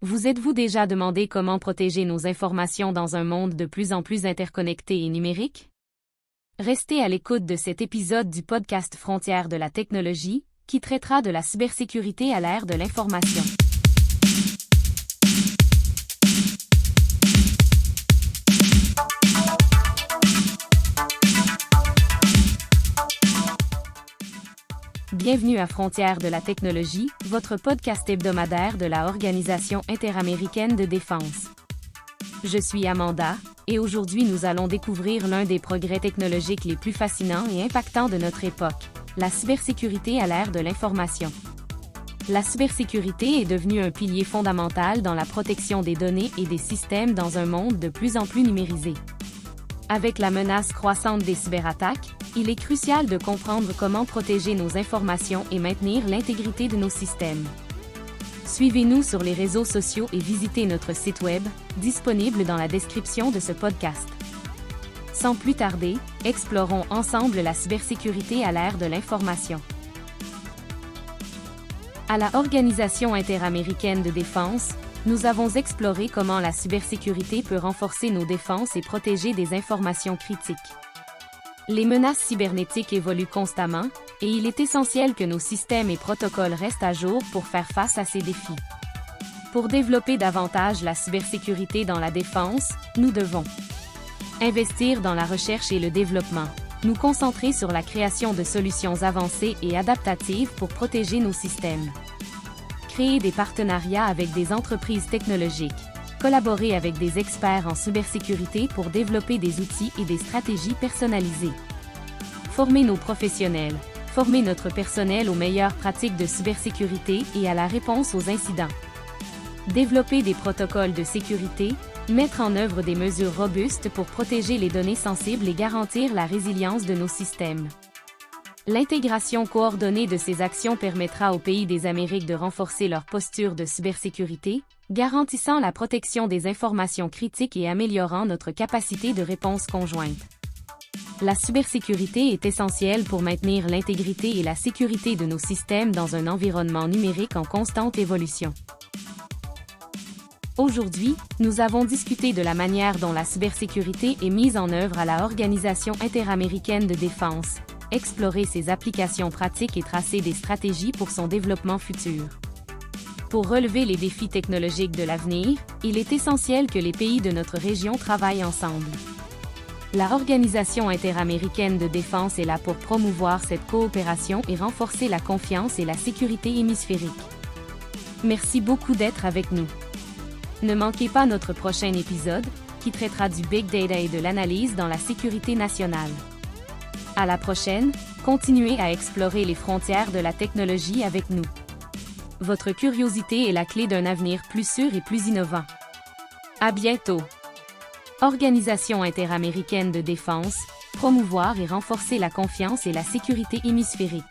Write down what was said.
Vous êtes-vous déjà demandé comment protéger nos informations dans un monde de plus en plus interconnecté et numérique? Restez à l'écoute de cet épisode du podcast Frontières de la technologie, qui traitera de la cybersécurité à l'ère de l'information. Bienvenue à Frontières de la technologie, votre podcast hebdomadaire de la Organisation interaméricaine de défense. Je suis Amanda, et aujourd'hui nous allons découvrir l'un des progrès technologiques les plus fascinants et impactants de notre époque, la cybersécurité à l'ère de l'information. La cybersécurité est devenue un pilier fondamental dans la protection des données et des systèmes dans un monde de plus en plus numérisé. Avec la menace croissante des cyberattaques, il est crucial de comprendre comment protéger nos informations et maintenir l'intégrité de nos systèmes. Suivez-nous sur les réseaux sociaux et visitez notre site web, disponible dans la description de ce podcast. Sans plus tarder, explorons ensemble la cybersécurité à l'ère de l'information. À la Organisation interaméricaine de défense, nous avons exploré comment la cybersécurité peut renforcer nos défenses et protéger des informations critiques. Les menaces cybernétiques évoluent constamment, et il est essentiel que nos systèmes et protocoles restent à jour pour faire face à ces défis. Pour développer davantage la cybersécurité dans la défense, nous devons investir dans la recherche et le développement, nous concentrer sur la création de solutions avancées et adaptatives pour protéger nos systèmes, créer des partenariats avec des entreprises technologiques, collaborer avec des experts en cybersécurité pour développer des outils et des stratégies personnalisées. Former nos professionnels, former notre personnel aux meilleures pratiques de cybersécurité et à la réponse aux incidents. Développer des protocoles de sécurité, mettre en œuvre des mesures robustes pour protéger les données sensibles et garantir la résilience de nos systèmes. L'intégration coordonnée de ces actions permettra aux pays des Amériques de renforcer leur posture de cybersécurité, garantissant la protection des informations critiques et améliorant notre capacité de réponse conjointe. La cybersécurité est essentielle pour maintenir l'intégrité et la sécurité de nos systèmes dans un environnement numérique en constante évolution. Aujourd'hui, nous avons discuté de la manière dont la cybersécurité est mise en œuvre à la Organisation interaméricaine de défense, explorer ses applications pratiques et tracer des stratégies pour son développement futur. Pour relever les défis technologiques de l'avenir, il est essentiel que les pays de notre région travaillent ensemble. La Organisation interaméricaine de défense est là pour promouvoir cette coopération et renforcer la confiance et la sécurité hémisphérique. Merci beaucoup d'être avec nous. Ne manquez pas notre prochain épisode, qui traitera du Big Data et de l'analyse dans la sécurité nationale. À la prochaine, continuez à explorer les frontières de la technologie avec nous. Votre curiosité est la clé d'un avenir plus sûr et plus innovant. À bientôt! Organisation interaméricaine de défense, promouvoir et renforcer la confiance et la sécurité hémisphérique.